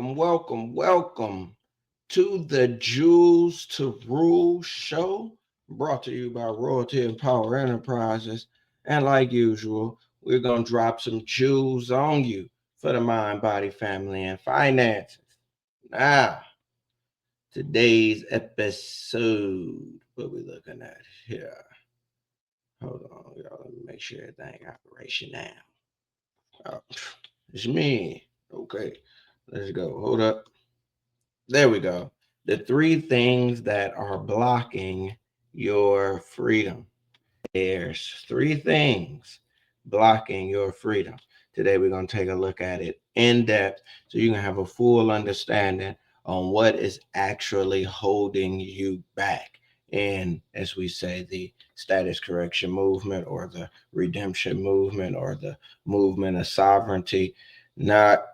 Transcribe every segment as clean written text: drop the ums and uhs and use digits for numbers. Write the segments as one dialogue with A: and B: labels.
A: welcome to the Jewels to Rule show, brought to you by Royalty and Power Enterprises. And like usual, we're going to drop some jewels on you for the mind, body, family, and finances. Now, today's episode, what we looking at here? Hold on, y'all. Let me make sure everything operational. Oh, it's me. Okay, let's go. Hold up. There we go. The three things that are blocking your freedom. There's three things blocking your freedom. Today, we're going to take a look at it in depth so you can have a full understanding on what is actually holding you back. And as we say, the status correction movement or the redemption movement or the movement of sovereignty, not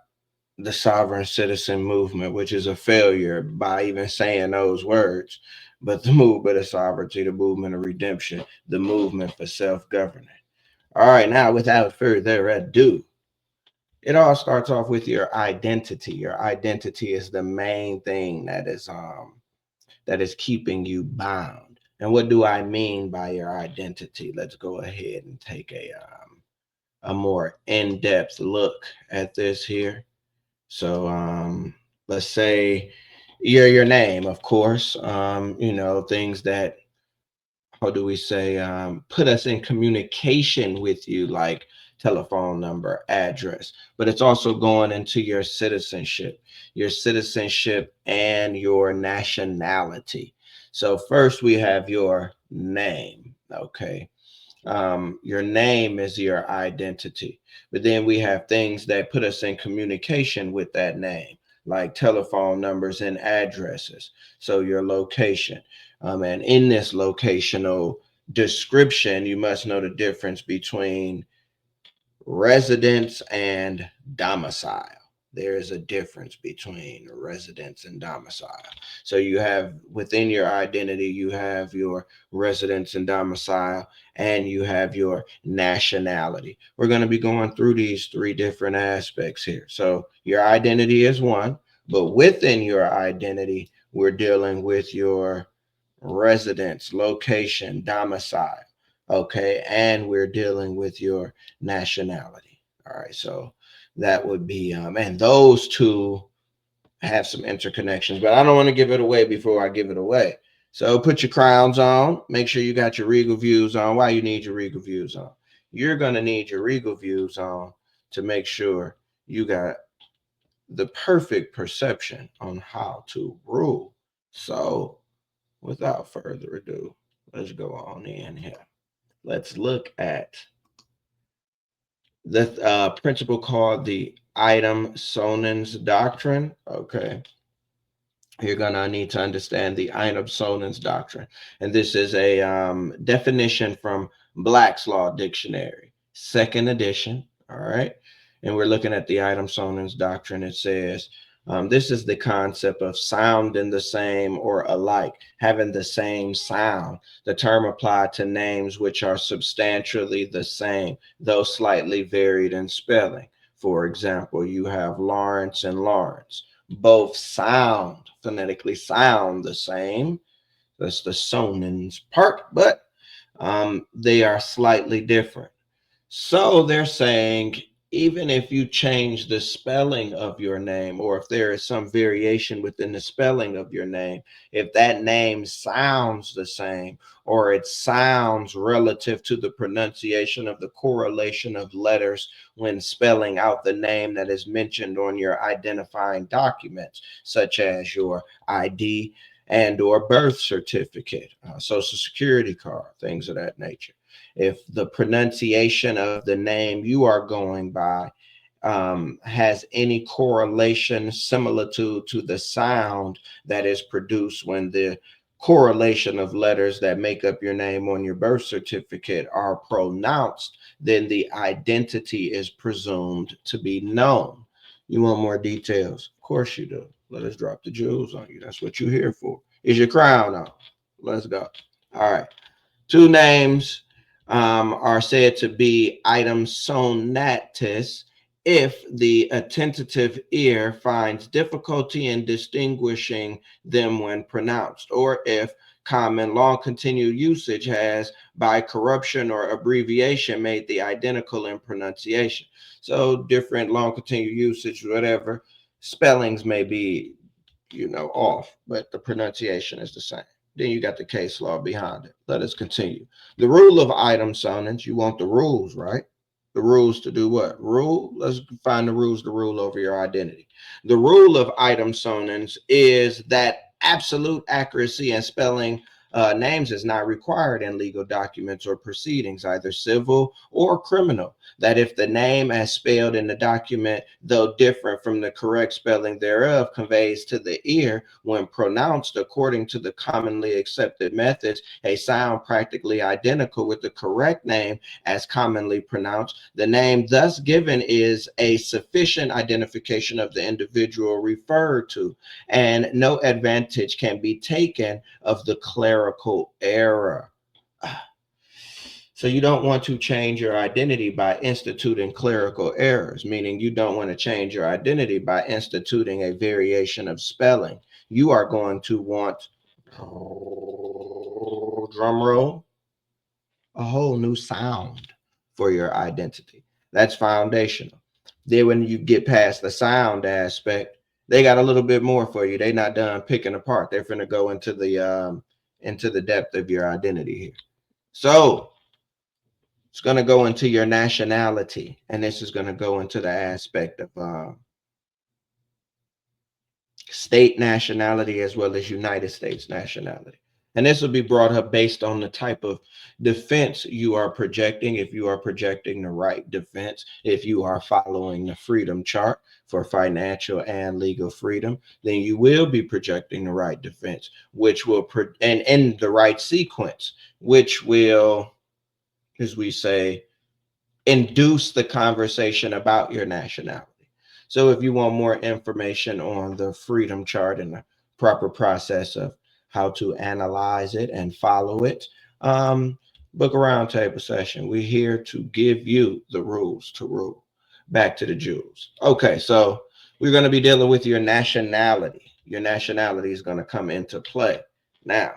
A: the sovereign citizen movement, which is a failure by even saying those words, but the movement of sovereignty, the movement of redemption, the movement for self governing. All right, now without further ado, it all starts off with your identity. Your identity is the main thing that is keeping you bound. And what do I mean by your identity? Let's go ahead and take a more in-depth look at this here. So let's say your name, of course. Things that, how do we say, put us in communication with you, like telephone number, address. But it's also going into your citizenship and your nationality. So first we have your name. Okay. Your name is your identity. But then we have things that put us in communication with that name, like telephone numbers and addresses. So your location. And in this locational description, you must know the difference between residence and domicile. There is a difference between residence and domicile. So you have within your identity, you have your residence and domicile, and you have your nationality. We're going to be going through these three different aspects here. So your identity is one, but within your identity, we're dealing with your residence, location, domicile. Okay. And we're dealing with your nationality. All right. So that would be, and those two have some interconnections, but I don't want to give it away before I give it away. So put your crowns on. Make sure you got your regal views on. Why you need your regal views on? You're going to need your regal views on to make sure you got the perfect perception on how to rule. So without further ado, let's go on in here. Let's look at the principle called the item sonens doctrine. Okay. You're going to need to understand the item sonens doctrine. And this is a definition from Black's Law Dictionary, second edition. All right. And we're looking at the item sonens doctrine. It says, this is the concept of sounding the same or alike, having the same sound. The term applied to names which are substantially the same, though slightly varied in spelling. For example, you have Lawrence and Lawrence. Both sound, phonetically sound the same. That's the sonins part, but they are slightly different. So they're saying even if you change the spelling of your name, or if there is some variation within the spelling of your name, if that name sounds the same, or it sounds relative to the pronunciation of the correlation of letters when spelling out the name that is mentioned on your identifying documents, such as your ID and or birth certificate, social security card, things of that nature. If the pronunciation of the name you are going by has any correlation similar to the sound that is produced when the correlation of letters that make up your name on your birth certificate are pronounced, then the identity is presumed to be known. You want more details? Of course you do. Let us drop the jewels on you. That's what you're here for. Is your crown on? Let's go. All right. Two names are said to be item sonatus if the attentive ear finds difficulty in distinguishing them when pronounced, or if common long continued usage has, by corruption or abbreviation, made the identical in pronunciation. So different long continued usage, whatever, spellings may be, off, but the pronunciation is the same. Then you got the case law behind it. Let us continue. The rule of item sonance, you want the rules, right? The rules to do what? Let's find the rules to rule over your identity. The rule of item sonance is that absolute accuracy in spelling names is not required in legal documents or proceedings, either civil or criminal. That if the name as spelled in the document, though different from the correct spelling thereof, conveys to the ear, when pronounced according to the commonly accepted methods, a sound practically identical with the correct name as commonly pronounced, the name thus given is a sufficient identification of the individual referred to, and no advantage can be taken of the clerical error. So you don't want to change your identity by instituting clerical errors, meaning you don't want to change your identity by instituting a variation of spelling. You are going to want, drum roll, a whole new sound for your identity. That's foundational. Then when you get past the sound aspect, they got a little bit more for you. They're not done picking apart. They're finna go into the depth of your identity here. So it's going to go into your nationality, and this is going to go into the aspect of state nationality as well as United States nationality. And this will be brought up based on the type of defense you are projecting. If you are projecting the right defense, if you are following the freedom chart for financial and legal freedom, then you will be projecting the right defense, which will, and in the right sequence, which will, as we say, induce the conversation about your nationality. So if you want more information on the freedom chart and the proper process of how to analyze it and follow it, book a roundtable session. We're here to give you the rules to rule. Back to the Jews. Okay, so we're going to be dealing with your nationality. Your nationality is going to come into play. Now,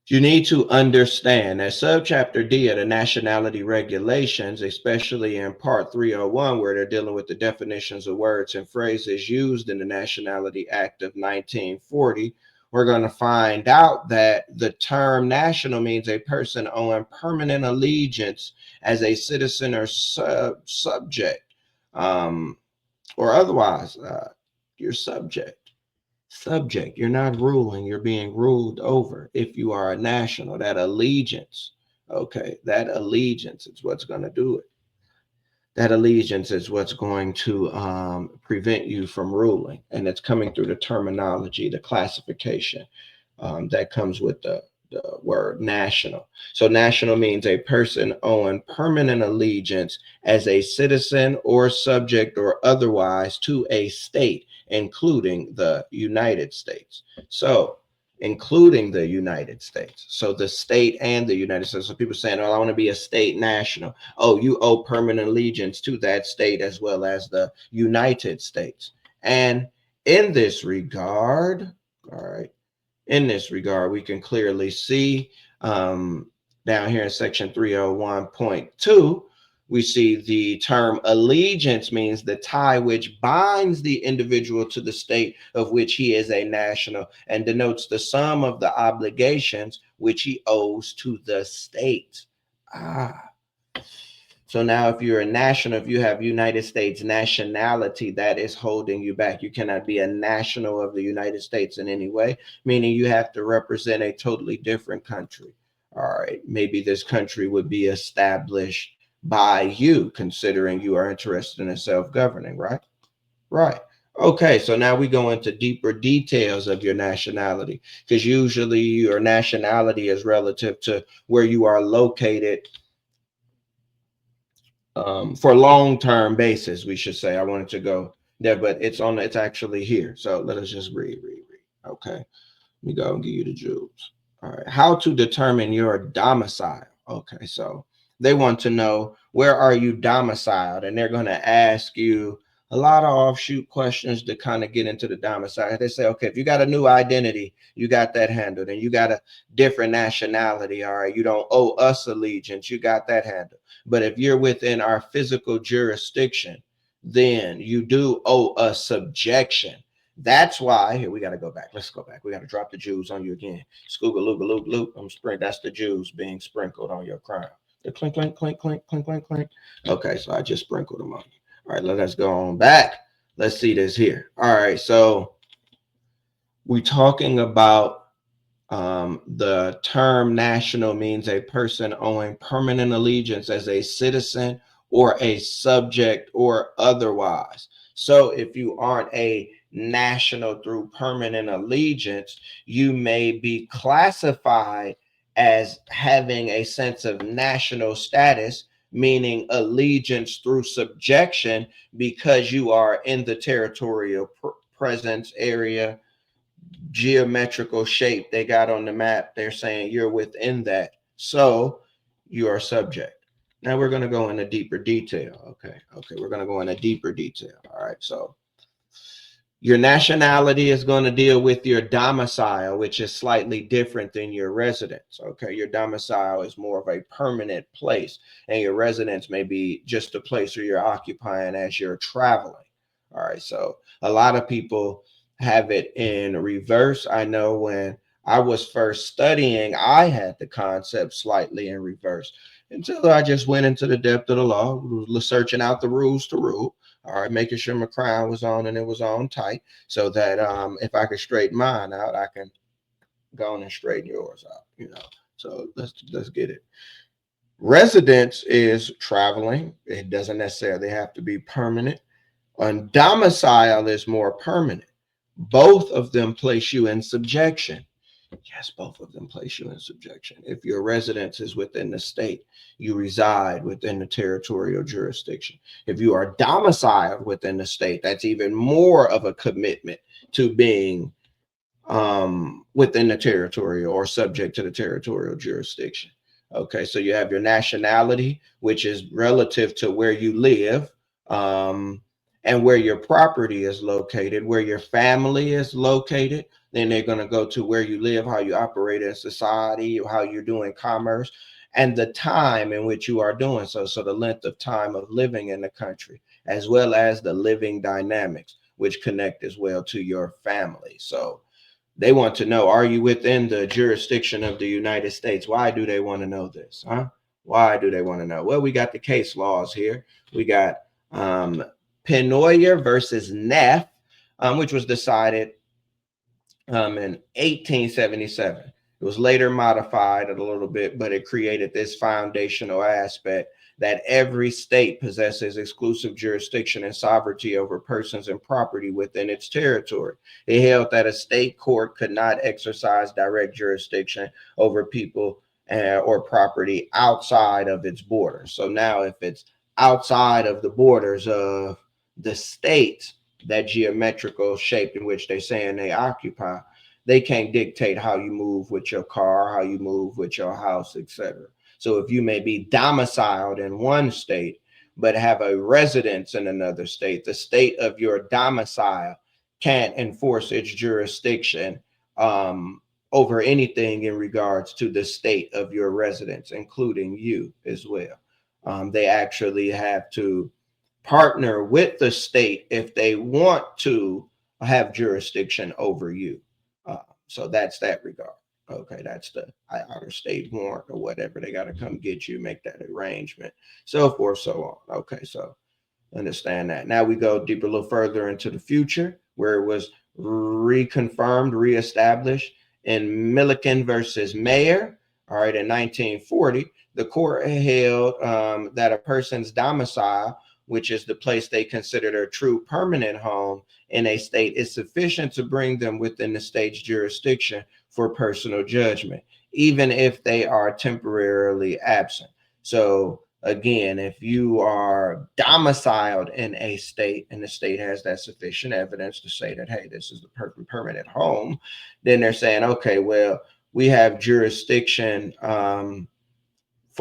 A: you need to understand that subchapter D of the nationality regulations, especially in part 301, where they're dealing with the definitions of words and phrases used in the Nationality Act of 1940, we're going to find out that the term national means a person owing permanent allegiance as a citizen or subject, or otherwise, you're subject. You're not ruling, you're being ruled over. If you are a national, that allegiance, okay, that allegiance is what's going to do it. That allegiance is what's going to prevent you from ruling. And it's coming through the terminology, the classification that comes with the word national. So national means a person owing permanent allegiance as a citizen or subject or otherwise to a state, including the United States. So including the United States. So the state and the United States. So people saying, oh, I want to be a state national. Oh, you owe permanent allegiance to that state as well as the United States. And in this regard, all right, in this regard, we can clearly see down here in section 301.2, we see the term allegiance means the tie which binds the individual to the state of which he is a national and denotes the sum of the obligations which he owes to the state. So now if you're a national, if you have United States nationality, that is holding you back. You cannot be a national of the United States in any way, meaning you have to represent a totally different country. All right, maybe this country would be established by you, considering you are interested in self-governing, right? Right. Okay, so now we go into deeper details of your nationality, because usually your nationality is relative to where you are located for long-term basis, we should say. I wanted to go there, but it's actually here. So let us just read. Okay, let me go and give you the jewels. All right, how to determine your domicile. Okay, so they want to know where are you domiciled? And they're going to ask you a lot of offshoot questions to kind of get into the domicile. They say, okay, if you got a new identity, you got that handled, and you got a different nationality, all right, you don't owe us allegiance, you got that handled. But if you're within our physical jurisdiction, then you do owe us subjection. That's why, here we got to go back. Let's go back. We got to drop the Jews on you again. Scooga looga loop loop. I'm sprinkling. That's the Jews being sprinkled on your crown. The clink, clink, clink, clink, clink, clink, clink. Okay, so I just sprinkled them on you. All right, let's go on back. Let's see this here. All right, so we're talking about the term national means a person owing permanent allegiance as a citizen or a subject or otherwise. So if you aren't a national through permanent allegiance, you may be classified as having a sense of national status, meaning allegiance through subjection, because you are in the territorial presence area geometrical shape they got on the map. They're saying you're within that. So you are subject. Now we're going to go into deeper detail. Okay. We're going to go into deeper detail. All right. So your nationality is going to deal with your domicile, which is slightly different than your residence. Okay. Your domicile is more of a permanent place, and your residence may be just a place where you're occupying as you're traveling. All right. So a lot of people have it in reverse. I know when I was first studying, I had the concept slightly in reverse until I just went into the depth of the law, searching out the rules to rule. All right, making sure my crown was on and it was on tight, so that if I could straighten mine out, I can go on and straighten yours out. So let's get it. Residence is traveling. It doesn't necessarily have to be permanent. And domicile is more permanent. Both of them place you in subjection. Yes, both of them place you in subjection. If your residence is within the state, you reside within the territorial jurisdiction. If you are domiciled within the state, that's even more of a commitment to being within the territorial or subject to the territorial jurisdiction. Okay, so you have your nationality, which is relative to where you live, um, and where your property is located, where your family is located. Then they're going to go to where you live, how you operate in society, how you're doing commerce, and the time in which you are doing so. So the length of time of living in the country, as well as the living dynamics, which connect as well to your family. So they want to know, are you within the jurisdiction of the United States? Why do they want to know this? Huh? Why do they want to know? Well, we got the case laws here. We got Penoyer versus Neff, which was decided in 1877. It was later modified a little bit, but it created this foundational aspect that every state possesses exclusive jurisdiction and sovereignty over persons and property within its territory. It held that a state court could not exercise direct jurisdiction over people or property outside of its borders. So now, if it's outside of the borders of the state, that geometrical shape in which they're saying they occupy, they can't dictate how you move with your car, how you move with your house, etc. So if you may be domiciled in one state but have a residence in another state, the state of your domicile can't enforce its jurisdiction over anything in regards to the state of your residence, including you as well. They actually have to partner with the state if they want to have jurisdiction over you. Uh, so that's that regard. Okay, that's the outer state warrant or whatever. They got to come get you, make that arrangement, so forth, so on. Okay, so understand that. Now we go deeper, a little further into the future, where it was reconfirmed, reestablished in Milliken versus Mayer. All right, in 1940, the court held that a person's domicile, which is the place they consider their true permanent home in a state, is sufficient to bring them within the state's jurisdiction for personal judgment, even if they are temporarily absent. So again, if you are domiciled in a state and the state has that sufficient evidence to say that, hey, this is the permanent home, then they're saying, okay, well, we have jurisdiction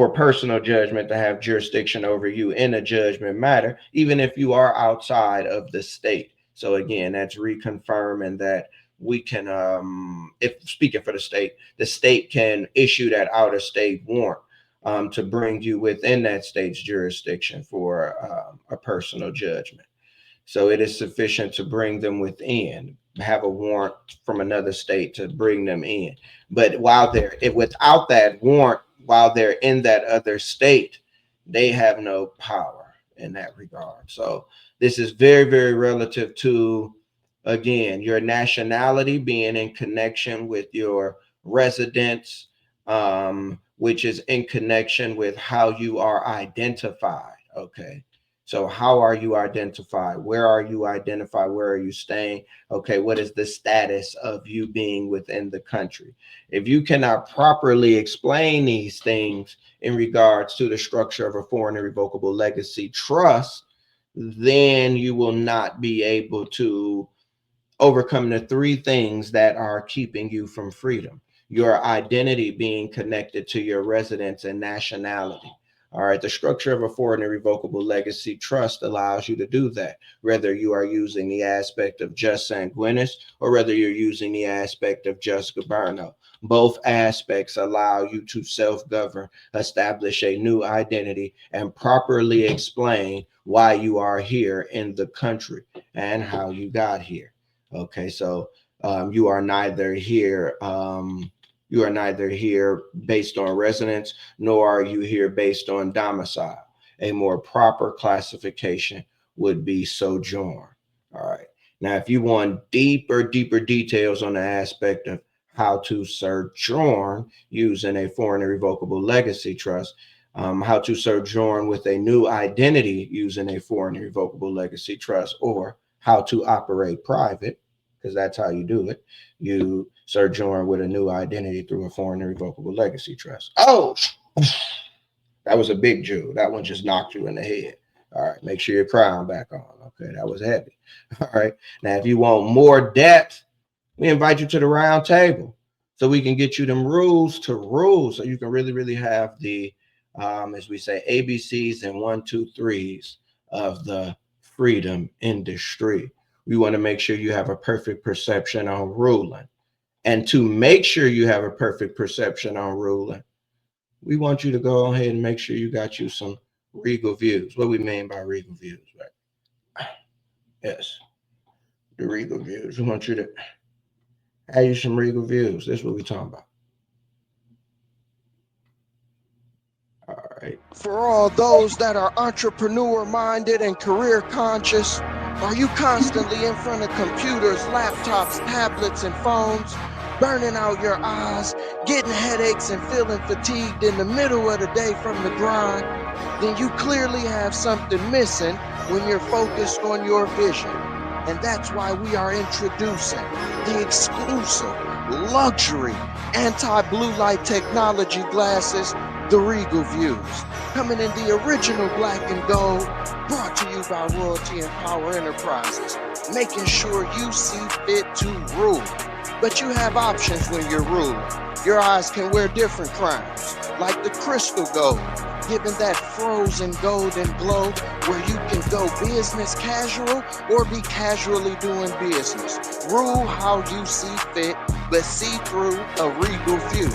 A: for personal judgment to have jurisdiction over you in a judgment matter, even if you are outside of the state. So again, that's reconfirming that we can, if speaking for the state can issue that out of state warrant to bring you within that state's jurisdiction for a personal judgment. So it is sufficient to bring them within, have a warrant from another state to bring them in. But while they're without that warrant, while they're in that other state, they have no power in that regard. So this is very, very relative to, again, your nationality being in connection with your residence, which is in connection with how you are identified. Okay. So how are you identified? Where are you identified? Where are you staying? Okay, what is the status of you being within the country? If you cannot properly explain these things in regards to the structure of a foreign irrevocable legacy trust, then you will not be able to overcome the three things that are keeping you from freedom. Your identity being connected to your residence and nationality. All right, the structure of a foreign irrevocable legacy trust allows you to do that, whether you are using the aspect of jus sanguinis or whether you're using the aspect of jus guberno. Both aspects allow you to self-govern, establish a new identity, and properly explain why you are here in the country and how you got here. Okay, so you are neither here. You are neither here based on residence, nor are you here based on domicile. A more proper classification would be sojourn. All right. Now, if you want deeper details on the aspect of how to sojourn using a foreign irrevocable legacy trust, how to sojourn with a new identity using a foreign irrevocable legacy trust, or how to operate private, because that's how you do it. You sojourn with a new identity through a foreign irrevocable legacy trust. Oh, that was a big Jew. That one just knocked you in the head. All right, make sure your crown back on. Okay, that was heavy. All right, now if you want more depth, we invite you to the round table so we can get you them rules to rule, so you can really have the, as we say, ABCs and 1, 2, 3s of the freedom industry. We want to make sure you have a perfect perception on ruling. And to make sure you have a perfect perception on ruling, we want you to go ahead and make sure you got you some regal views. What we mean by regal views, right? Yes, the regal views. We want you to have you some regal views. That's what we're talking about. All right.
B: For all those that are entrepreneur minded and career conscious, are you constantly in front of computers, laptops, tablets, and phones, burning out your eyes, getting headaches, and feeling fatigued in the middle of the day from the grind? Then you clearly have something missing when you're focused on your vision. And that's why we are introducing the exclusive, luxury, anti-blue light technology glasses, the Regal Views, coming in the original black and gold, brought to you by Royalty and Power Enterprises, making sure you see fit to rule. But you have options when you're ruling. Your eyes can wear different crowns, like the crystal gold, giving that frozen golden glow where you can go business casual or be casually doing business. Rule how you see fit, but see through a Regal View.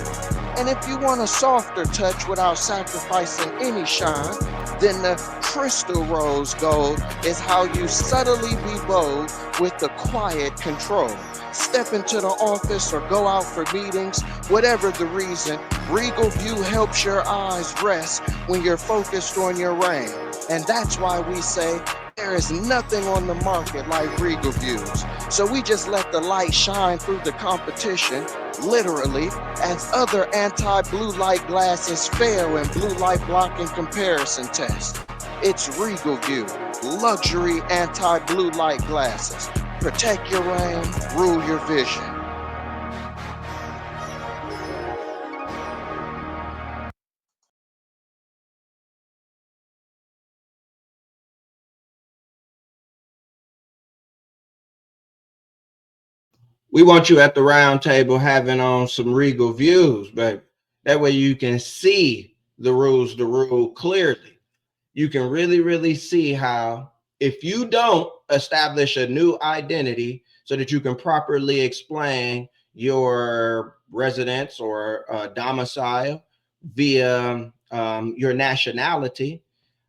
B: And if you want a softer touch without sacrificing any shine, then the crystal rose gold is how you subtly be bold with the quiet control. Step into the office or go out for meetings, whatever the reason, Regal View helps your eyes rest when you're focused on your reign. And that's why we say there is nothing on the market like Regal Views. So we just let the light shine through the competition, literally, as other anti-blue light glasses fail in blue light blocking comparison tests. It's Regal View, luxury anti-blue light glasses. Protect your reign, rule your vision.
A: We want you at the round table having on some regal views, baby. That way you can see the rules to rule clearly, you can really, really see how if you don't establish a new identity so that you can properly explain your residence or domicile via your nationality.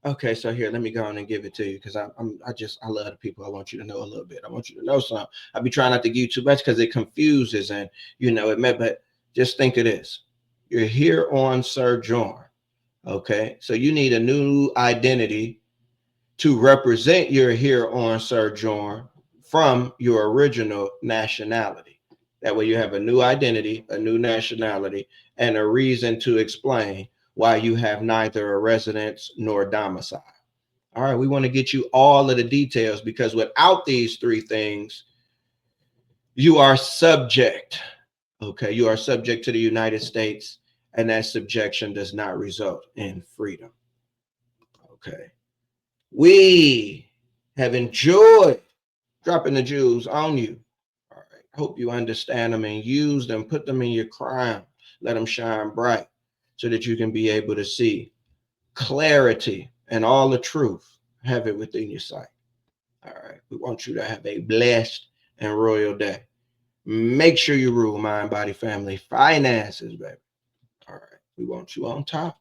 A: Okay, so here, let me go on and give it to you because I love the people. I want you to know a little bit. I want you to know something. I be trying not to give you too much because it confuses and it may, but just think of this. You're here on Sojourn. Okay, so you need a new identity to represent your here on Sojourn from your original nationality. That way you have a new identity, a new nationality, and a reason to explain why you have neither a residence nor domicile. All right, we want to get you all of the details because without these three things, you are subject. Okay, you are subject to the United States, and that subjection does not result in freedom. Okay. We have enjoyed dropping the jewels on you. All right. Hope you understand them and use them, put them in your crown, let them shine bright so that you can be able to see clarity and all the truth. Have it within your sight. All right. We want you to have a blessed and royal day. Make sure you rule mind, body, family, finances, baby. All right. We want you on top.